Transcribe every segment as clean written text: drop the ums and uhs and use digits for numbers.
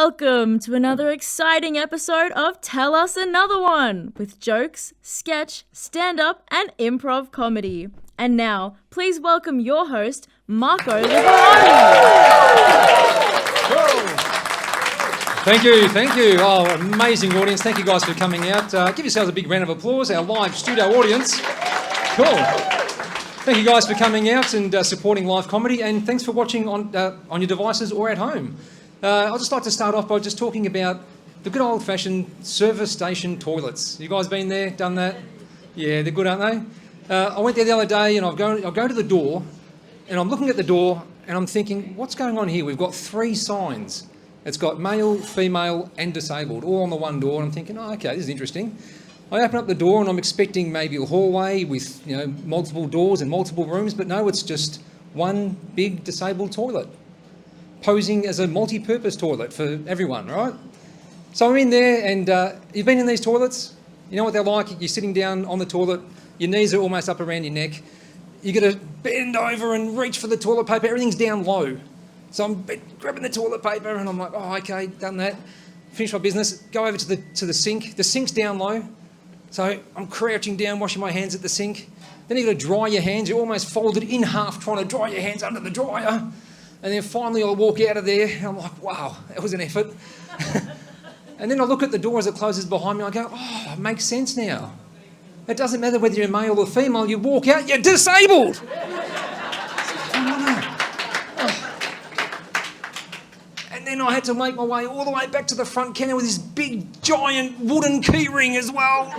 Welcome to another exciting episode of Tell Us Another One with jokes, sketch, stand-up and improv comedy. And now, please welcome your host, Marco Liberati. Thank you. Oh, amazing audience. Thank you guys for coming out. Give yourselves a big round of applause, our live studio audience. Cool. Thank you guys for coming out and supporting live comedy, and thanks for watching on your devices or at home. I'd just like to start off by just talking about the good old-fashioned service station toilets. You guys been there, done that? Yeah, they're good, aren't they? I went there the other day and I'll go to the door and I'm looking at the door and I'm thinking, what's going on here? We've got 3 signs. It's got male, female and disabled all on the one door, and I'm thinking, oh, okay, this is interesting. I open up the door and I'm expecting maybe a hallway with, multiple doors and multiple rooms, but no, it's just one big disabled toilet, posing as a multi-purpose toilet for everyone, right? So I'm in there, and you've been in these toilets? You know what they're like? You're sitting down on the toilet, your knees are almost up around your neck, you got to bend over and reach for the toilet paper, everything's down low. So I'm grabbing the toilet paper and I'm like, oh, okay, done that, finish my business, go over to the sink. The sink's down low, so I'm crouching down, washing my hands at the sink. Then you've got to dry your hands, you're almost folded in half trying to dry your hands under the dryer. And then finally I walk out of there and I'm like, wow, that was an effort. And then I look at the door as it closes behind me, I go, oh, it makes sense now. It doesn't matter whether you're male or female, you walk out, you're disabled. And then I had to make my way all the way back to the front counter with this big, giant wooden key ring as well.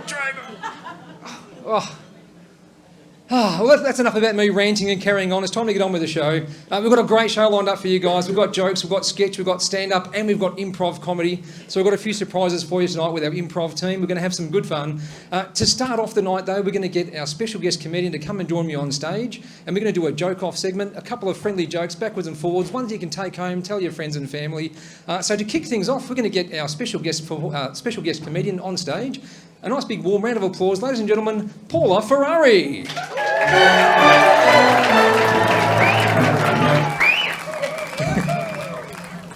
Well, that's enough about me ranting and carrying on. It's time to get on with the show. We've got a great show lined up for you guys. We've got jokes, we've got sketch, we've got stand-up, and we've got improv comedy. So we've got a few surprises for you tonight with our improv team. We're going to have some good fun. To start off the night, though, we're going to get our special guest comedian to come and join me on stage, and we're going to do a joke-off segment, a couple of friendly jokes, backwards and forwards, ones you can take home, tell your friends and family. So to kick things off, we're going to get our special guest comedian on stage. A nice big warm round of applause, ladies and gentlemen, Paula Ferrari.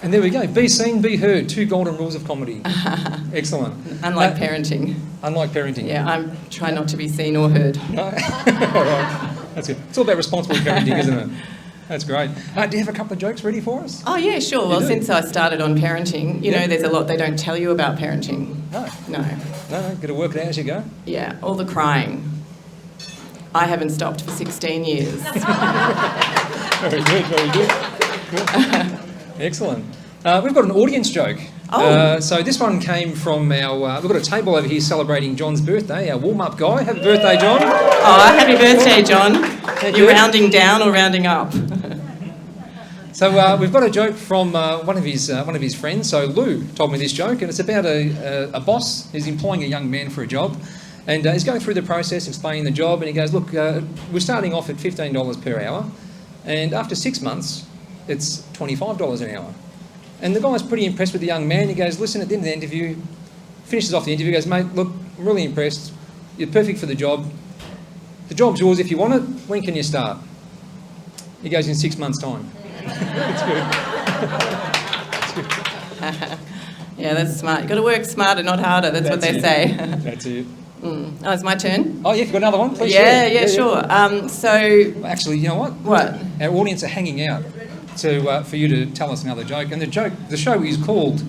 And there we go. Be seen, be heard. 2 golden rules of comedy. Excellent. Unlike parenting. Unlike parenting. Yeah, I try not to be seen or heard. All right. That's good. It's all about responsible parenting, isn't it? That's great. Do you have a couple of jokes ready for us? Oh, yeah, sure. Well, since I started on parenting, you know, there's a lot they don't tell you about parenting. No. No, got to work it out as you go. Yeah, all the crying. I haven't stopped for 16 years. Very good. Excellent. We've got an audience joke. Oh. So this one came from our... we've got a table over here celebrating John's birthday, our warm-up guy. Happy birthday, John. Oh, happy birthday, John. You're rounding down or rounding up? So we've got a joke from one of his friends. So Lou told me this joke, and it's about a boss who's employing a young man for a job, and he's going through the process, explaining the job, and he goes, look, we're starting off at $15 per hour, and after 6 months, it's $25 an hour. And the guy's pretty impressed with the young man. He goes, listen, at the end of the interview, finishes off the interview, goes, mate, look, I'm really impressed. You're perfect for the job. The job's yours if you want it. When can you start? He goes, in 6 months' time. It's good. Yeah, that's smart. You've got to work smarter, not harder. That's what they say. That's it. Oh, it's my turn? Oh, yeah, you've got another one? Please Yeah, sure. Actually, you know what? What? Our audience are hanging out for you to tell us another joke. And the show is called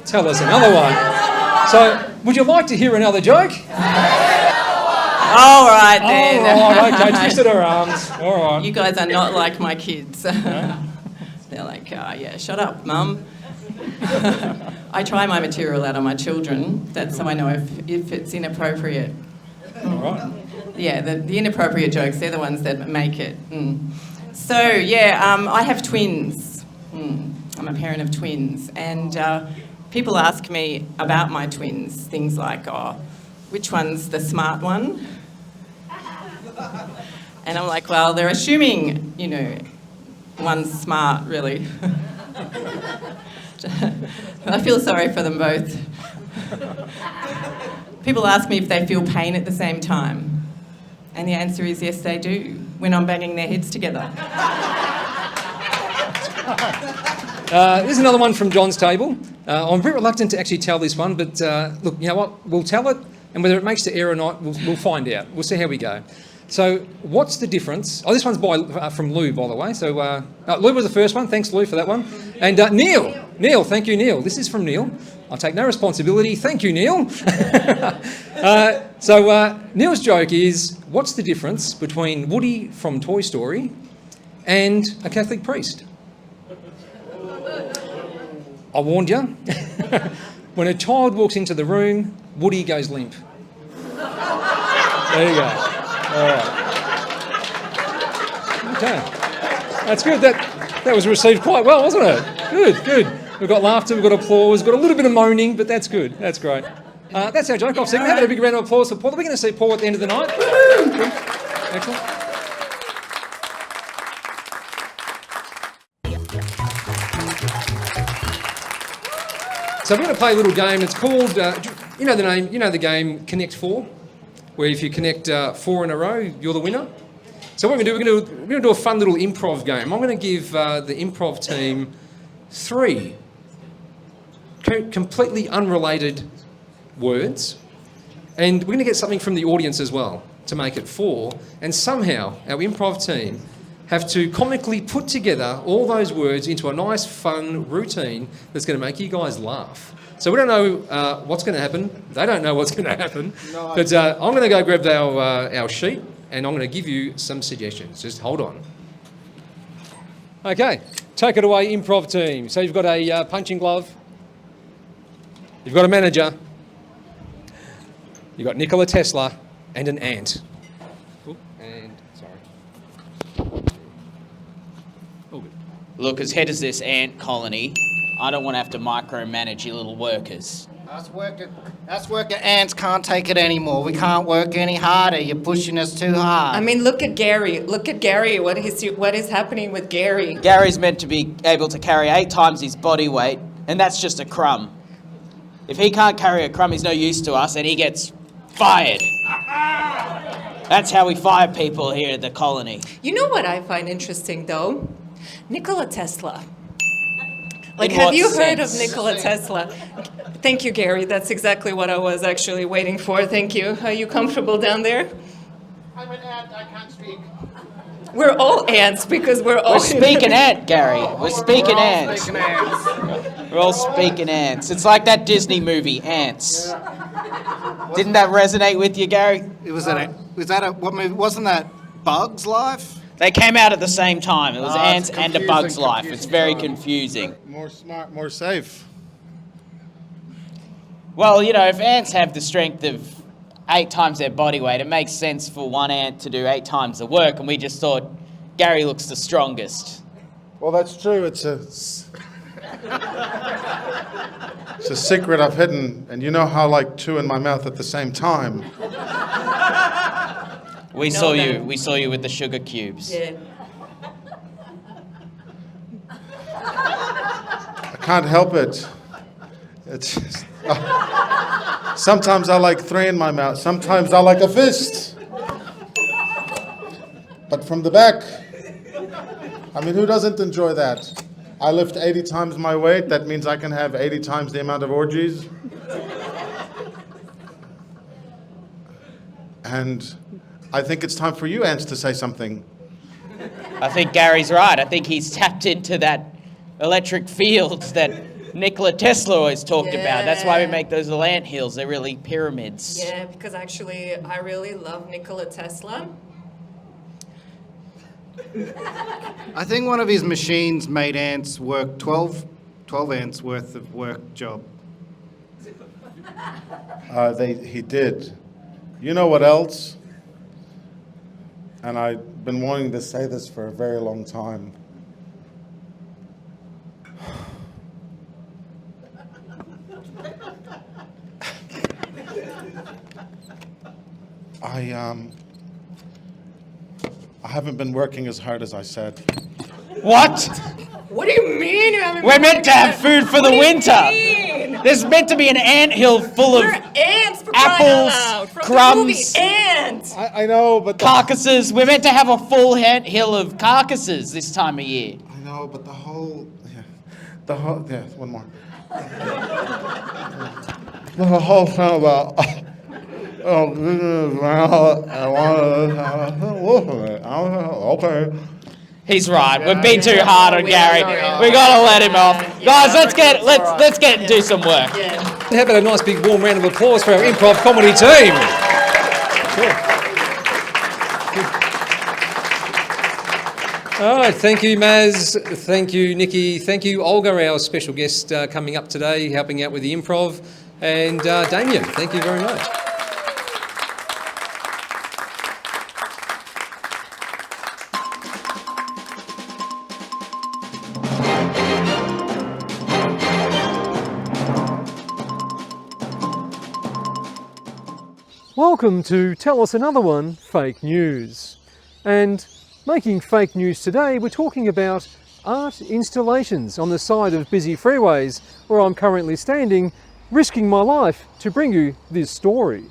Tell Us Another One. So, would you like to hear another joke? All right, then. All right, okay, twisted her arms. All right. You guys are not like my kids. They're like, yeah, shut up, Mum. I try my material out on my children. That's how I know if it's inappropriate. All right. Yeah, the inappropriate jokes, they're the ones that make it. So, I have twins. I'm a parent of twins. And people ask me about my twins, things like, which one's the smart one? And I'm like, well, they're assuming, one's smart, really. I feel sorry for them both. People ask me if they feel pain at the same time. And the answer is yes, they do, when I'm banging their heads together. Here's another one from John's table. I'm a bit reluctant to actually tell this one, but look, you know what? We'll tell it, and whether it makes the air or not, we'll find out. We'll see how we go. So, what's the difference? Oh, this one's from Lou, by the way. So, Lou was the first one. Thanks, Lou, for that one. And Neil, thank you, Neil. This is from Neil. I'll take no responsibility. Thank you, Neil. So, Neil's joke is, what's the difference between Woody from Toy Story and a Catholic priest? I warned you. When a child walks into the room, Woody goes limp. There you go. All right. Okay. That's good. That was received quite well, wasn't it? Good. We've got laughter, we've got applause, we've got a little bit of moaning, but that's good. That's great. That's our joke-off segment. Have a big round of applause for Paula. We're going to see Paul at the end of the night. Good. Excellent. So we're going to play a little game. It's called, you know the name, you know the game Connect 4, where if you connect 4 in a row, you're the winner. So what we're going to do, we're going to do a fun little improv game. I'm going to give the improv team 3 completely unrelated words, and we're going to get something from the audience as well to make it 4, and somehow our improv team have to comically put together all those words into a nice, fun routine that's going to make you guys laugh. So we don't know what's going to happen. They don't know what's going to happen. No, but I'm going to go grab our sheet, and I'm going to give you some suggestions. Just hold on. Okay, take it away, improv team. So you've got a punching glove. You've got a manager. You've got Nikola Tesla and an ant. Look, as head of this ant colony, I don't want to have to micromanage your little workers. Us worker ants can't take it anymore. We can't work any harder. You're pushing us too hard. I mean, look at Gary. Look at Gary. What is happening with Gary? Gary's meant to be able to carry 8 times his body weight, and that's just a crumb. If he can't carry a crumb, he's no use to us, and he gets fired. That's how we fire people here at the colony. You know what I find interesting, though? Nikola Tesla. Like, In have what you heard of sense? Nikola Tesla? Thank you, Gary. That's exactly what I was actually waiting for. Thank you. Are you comfortable down there? I'm an ant. I can't speak. We're all ants because we're all... We're speaking ant, Gary. We're speaking We're all ants. speaking ants. We're all speaking ants. It's like that Disney movie, Ants. Didn't that resonate with you, Gary? What movie? Wasn't that Bug's Life? They came out at the same time. It was Oh, Ants it's and A Bug's confusing, Life. It's very confusing. confusing. More smart, more safe. Well, you know, if ants have the strength of 8 times their body weight, it makes sense for one ant to do 8 times the work, and we just thought Gary looks the strongest. Well, that's true. It's a secret I've hidden, and you know how like 2 in my mouth at the same time. We saw you with the sugar cubes. Yeah. I can't help it. It's just, sometimes I like 3 in my mouth. Sometimes I like a fist. But from the back, I mean, who doesn't enjoy that? I lift 80 times my weight. That means I can have 80 times the amount of orgies. And I think it's time for you, ants, to say something. I think Gary's right. I think he's tapped into that electric field that Nikola Tesla always talked about. That's why we make those little ant hills. They're really pyramids. Yeah, because actually I really love Nikola Tesla. I think one of his machines made ants work 12 ants worth of work job. He did. You know what else? And I've been wanting to say this for a very long time. I haven't been working as hard as I said. What? What do you mean you haven't We're been meant to have food for the winter. mean? There's meant to be an ant hill full of We're ants for crying out apples, loud. From crumbs. the movie Ants. I know, but carcasses. We're meant to have a full ant hill of carcasses this time of year. I know, but the one more. The whole thing about okay. He's right. We've been too hard on Gary. We gotta let him off, guys. Let's get and do some work. How about a nice big warm round of applause for our improv comedy team? All right, thank you, Maz. Thank you, Nikki. Thank you, Olga, our special guest coming up today, helping out with the improv. And Damien, thank you very much. Welcome to Tell Us Another One, Fake News. And making fake news today, we're talking about art installations on the side of busy freeways where I'm currently standing, risking my life to bring you this story.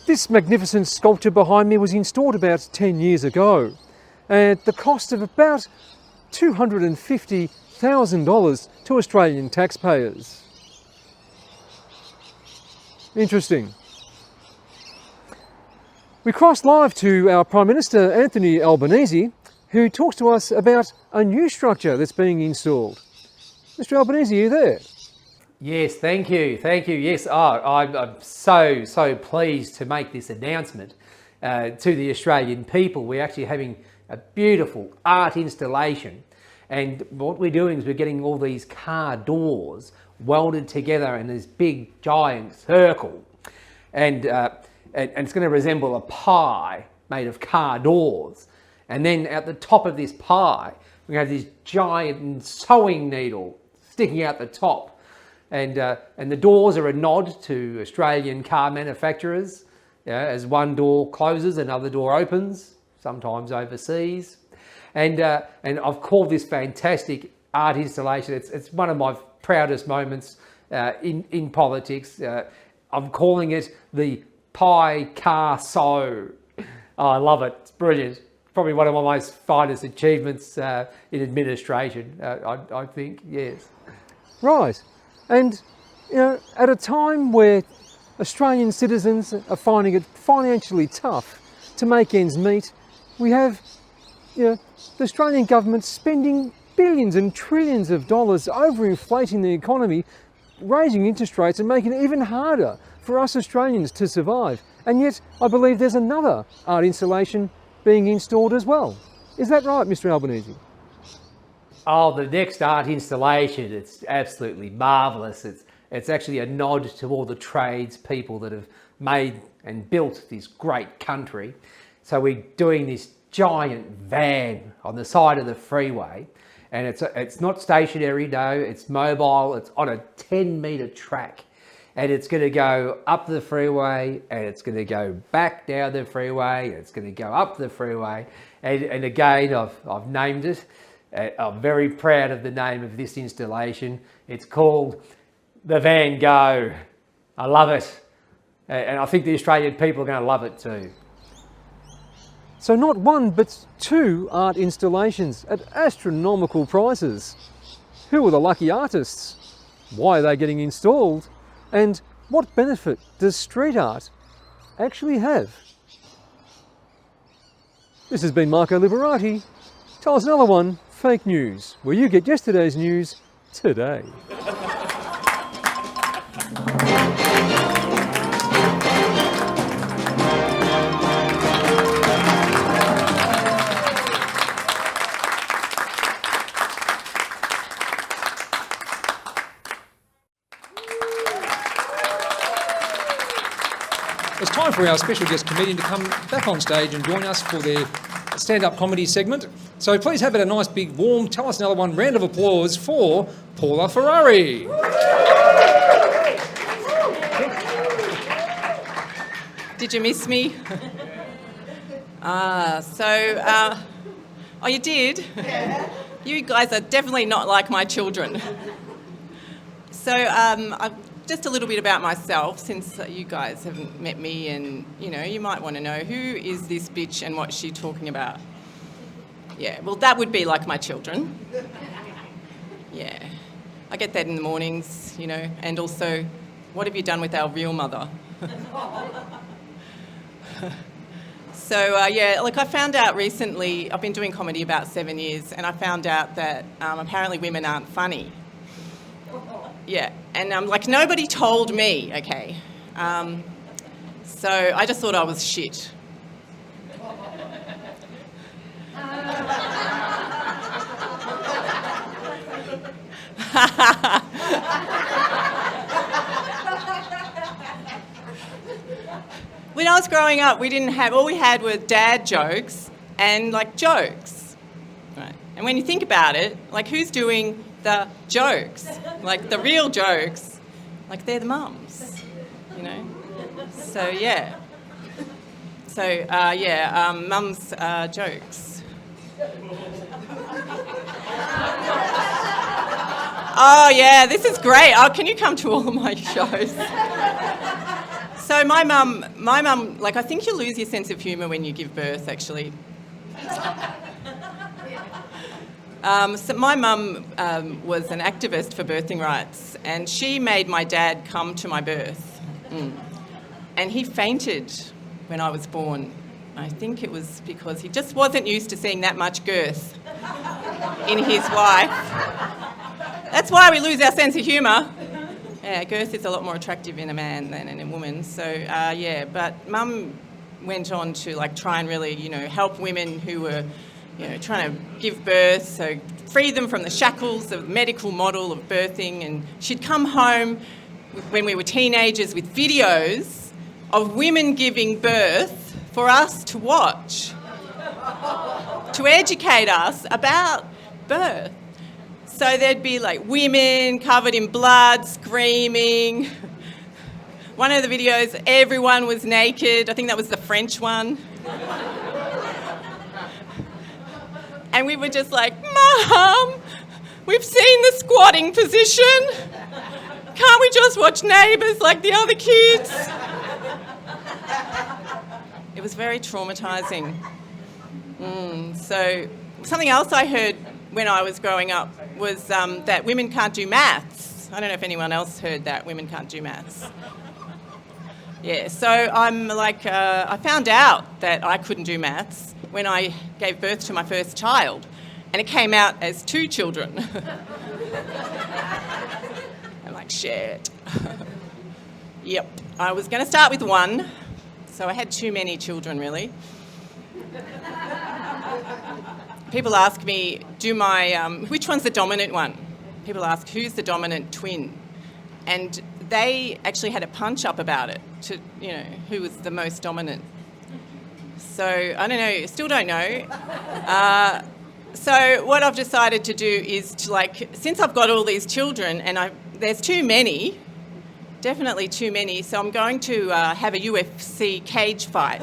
This magnificent sculpture behind me was installed about 10 years ago at the cost of about $250,000 to Australian taxpayers. Interesting. We crossed live to our Prime Minister, Anthony Albanese, who talks to us about a new structure that's being installed. Mr. Albanese, are you there? Yes, thank you. Yes, I'm so pleased to make this announcement to the Australian people. We're actually having a beautiful art installation, and what we're doing is we're getting all these car doors welded together in this big giant circle, and it's going to resemble a pie made of car doors. And then at the top of this pie, we have this giant sewing needle sticking out the top, and the doors are a nod to Australian car manufacturers. As one door closes, another door opens, sometimes overseas, and I've called this fantastic art installation. It's one of my proudest moments in politics. I'm calling it the Pie Car Sew. Oh, I love it. It's brilliant. Probably one of my most finest achievements in administration, I think, yes. Right. And, at a time where Australian citizens are finding it financially tough to make ends meet, we have, the Australian government spending billions and trillions of dollars overinflating the economy, raising interest rates and making it even harder for us Australians to survive. And yet, I believe there's another art installation being installed as well. Is that right, Mr. Albanese? Oh, the next art installation, it's absolutely marvellous. It's actually a nod to all the tradespeople that have made and built this great country. So we're doing this giant van on the side of the freeway, and it's not stationary, no, it's mobile. It's on a 10-metre track, and it's going to go up the freeway, and it's going to go back down the freeway, and it's going to go up the freeway, and again, I've named it. I'm very proud of the name of this installation. It's called the Van Gogh. I love it, and I think the Australian people are going to love it too. So not one, but two art installations at astronomical prices. Who are the lucky artists? Why are they getting installed? And what benefit does street art actually have? This has been Marco Liberati. Tell us another one, Fake News, where you get yesterday's news today. It's time for our special guest comedian to come back on stage and join us for their stand-up comedy segment. So please have a nice big warm, tell us another one, round of applause for Paula Ferrari. Did you miss me? Oh, you did? Yeah. You guys are definitely not like my children. So, just a little bit about myself, since you guys haven't met me, and you might want to know, who is this bitch and what's she talking about? Yeah, well, that would be like my children. Yeah. I get that in the mornings, you know, and also, what have you done with our real mother? So, yeah, look, I found out recently, I've been doing comedy about 7 years, and I found out that apparently women aren't funny. Yeah, and like nobody told me, okay. So I just thought I was shit. When I was growing up, all we had were dad jokes and like jokes. Right. And when you think about it, like who's doing the jokes? Like the real jokes, like they're the mums, you know? So yeah. So yeah, mums jokes. Oh yeah, this is great. Oh, can you come to all of my shows? So my mum, like I think you lose your sense of humour when you give birth, actually. So my mum was an activist for birthing rights, and she made my dad come to my birth. And he fainted when I was born. I think it was because he just wasn't used to seeing that much girth in his wife. That's why we lose our sense of humour. Yeah, girth is a lot more attractive in a man than in a woman. So, yeah, but Mum went on to, like, try and really, you know, help women who were, you know, trying to give birth, so free them from the shackles of the medical model of birthing. And she'd come home when we were teenagers with videos of women giving birth for us to watch, to educate us about birth. So there'd be like women covered in blood, screaming. One of the videos, everyone was naked. I think that was the French one. And we were just like, Mum, we've seen the squatting position. Can't we just watch Neighbours like the other kids? It was very traumatising. So something else I heard when I was growing up was that women can't do maths. I don't know if anyone else heard that, women can't do maths. Yeah, so I'm like, I found out that I couldn't do maths when I gave birth to my first child, and it came out as 2 children. I'm like, shit. Yep, I was going to start with 1, so I had too many children, really. People ask me, which one's the dominant one? People ask, who's the dominant twin? And they actually had a punch-up about it, to, you know, who was the most dominant. So, I don't know, still don't know. So what I've decided to do is to, like, since I've got all these children and there's too many, definitely too many, so I'm going to have a UFC cage fight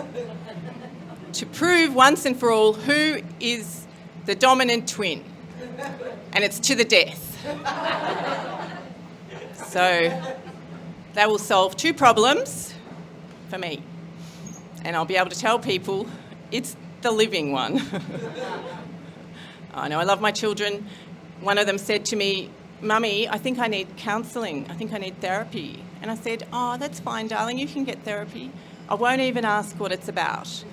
to prove once and for all who is the dominant twin, and it's to the death. So that will solve 2 problems for me, and I'll be able to tell people it's the living one. I know I love my children. One of them said to me, Mummy, I think I need counselling. I think I need therapy. And I said, oh, that's fine, darling, you can get therapy. I won't even ask what it's about.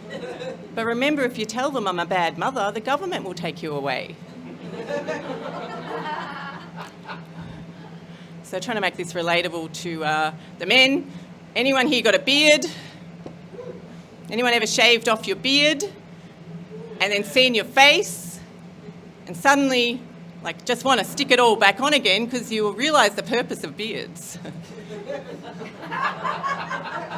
But remember, if you tell them I'm a bad mother, the government will take you away. So trying to make this relatable to the men. Anyone here got a beard? Anyone ever shaved off your beard and then seen your face and suddenly, like, just want to stick it all back on again because you will realise the purpose of beards?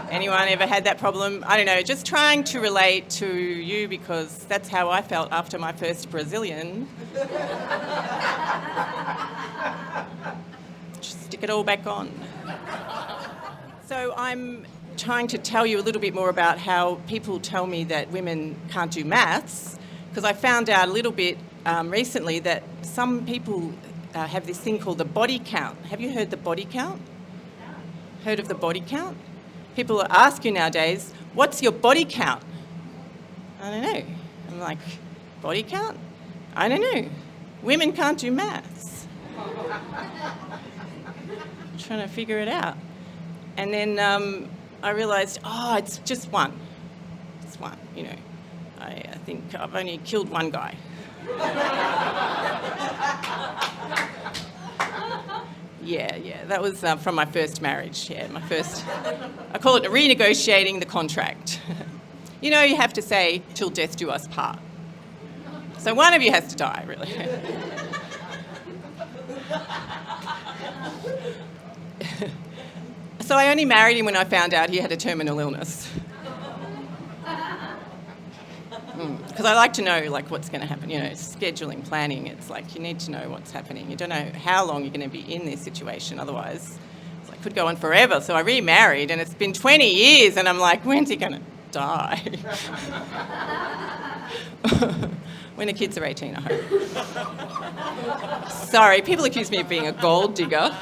Anyone ever had that problem? I don't know, just trying to relate to you because that's how I felt after my first Brazilian. Just stick it all back on. So I'm trying to tell you a little bit more about how people tell me that women can't do maths, because I found out a little bit recently that some people have this thing called the body count. Have you heard the body count? Heard of the body count? People ask you nowadays, what's your body count? I don't know. I'm like, body count? I don't know. Women can't do maths. Trying to figure it out. And then I realised, it's just one. It's one, you know. I think I've only killed one guy. Yeah, that was from my first marriage. Yeah, I call it renegotiating the contract. You know, you have to say, till death do us part. So one of you has to die, really. So I only married him when I found out he had a terminal illness. Because I like to know, like, what's going to happen. You know, scheduling, planning, it's like you need to know what's happening. You don't know how long you're going to be in this situation. Otherwise, it could go on forever. So I remarried, and it's been 20 years, and I'm like, when's he going to die? When the kids are 18, I hope. Sorry, people accuse me of being a gold digger,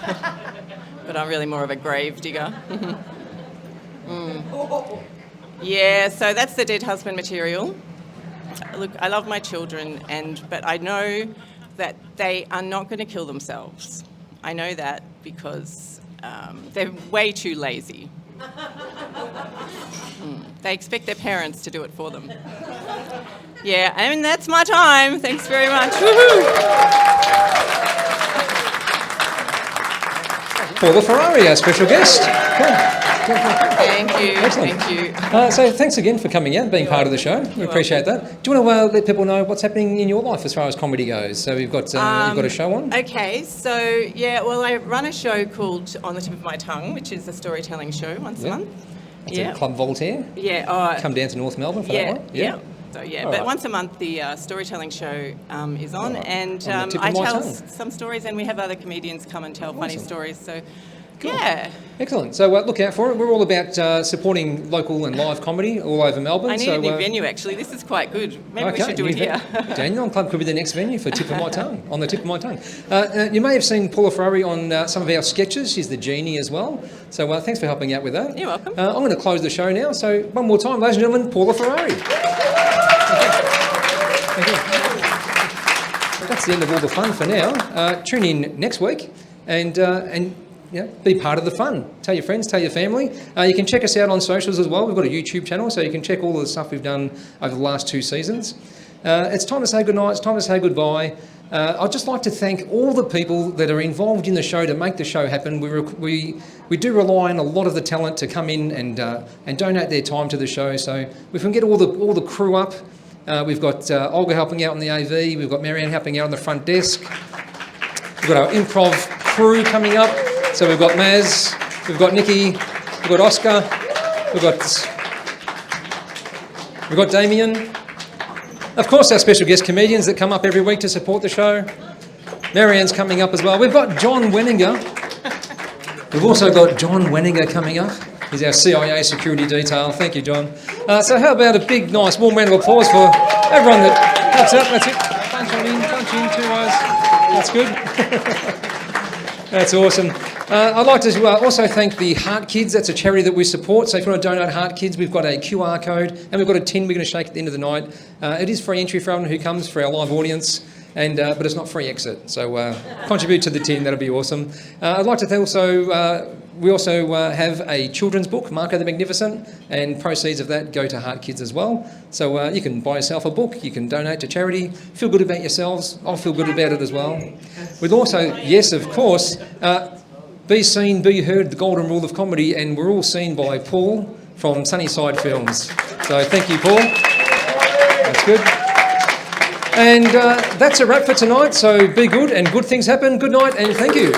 but I'm really more of a grave digger. Yeah, so that's the dead husband material. Look, I love my children, but I know that they are not going to kill themselves. I know that because they're way too lazy. They expect their parents to do it for them. Yeah, and that's my time. Thanks very much. Woohoo! Paula Ferrari, our special guest. Thank you. Excellent. Thank you. So thanks again for coming out and being part of the show. We appreciate that. Do you want to let people know what's happening in your life as far as comedy goes? So you've got a show on? Okay, so I run a show called On the Tip of My Tongue, which is a storytelling show once a month. It's at Club Voltaire. Yeah. Come down to North Melbourne for that one? Yeah. So but once a month the storytelling show is on, and I tell some stories, and we have other comedians come and tell funny stories. So. Cool. Yeah. Excellent. So look out for it. We're all about supporting local and live comedy all over Melbourne. I need a new venue, actually. This is quite good. Maybe we should do it here. Dandenong Club could be the next venue for Tip of My Tongue, on the Tip of My Tongue. You may have seen Paula Ferrari on some of our sketches. She's the genie as well. So thanks for helping out with that. You're welcome. I'm going to close the show now. So one more time, ladies and gentlemen, Paula Ferrari. Thank you. That's the end of all the fun for now. Tune in next week and be part of the fun. Tell your friends, tell your family. You can check us out on socials as well. We've got a YouTube channel, so you can check all of the stuff we've done over the last 2 seasons. It's time to say goodnight. It's time to say goodbye. I'd just like to thank all the people that are involved in the show to make the show happen. We do rely on a lot of the talent to come in and donate their time to the show. So if we can get all the crew up, we've got Olga helping out on the AV. We've got Marianne helping out on the front desk. We've got our improv crew coming up. So we've got Maz, we've got Nikki, we've got Oscar, we've got Damien. Of course, our special guest comedians that come up every week to support the show. Marianne's coming up as well. We've got John Wenninger. We've also got John Wenninger coming up. He's our CIA security detail. Thank you, John. So how about a big, nice, warm round of applause for everyone that's it. That's it. Punch in, 2 eyes. That's good. That's awesome. I'd like to also thank the Heart Kids. That's a charity that we support. So if you want to donate Heart Kids, we've got a QR code and we've got a tin we're going to shake at the end of the night. It is free entry for everyone who comes for our live audience, but it's not free exit. So contribute to the tin. That'll be awesome. I'd like to we also have a children's book, Marco the Magnificent, and proceeds of that go to Heart Kids as well. So you can buy yourself a book, you can donate to charity, feel good about yourselves. I'll feel good about it as well. We'd also, yes, of course, be seen, be heard, the golden rule of comedy, and we're all seen by Paul from Sunnyside Films. So thank you, Paul. That's good. And that's a wrap for tonight. So be good and good things happen. Good night and thank you.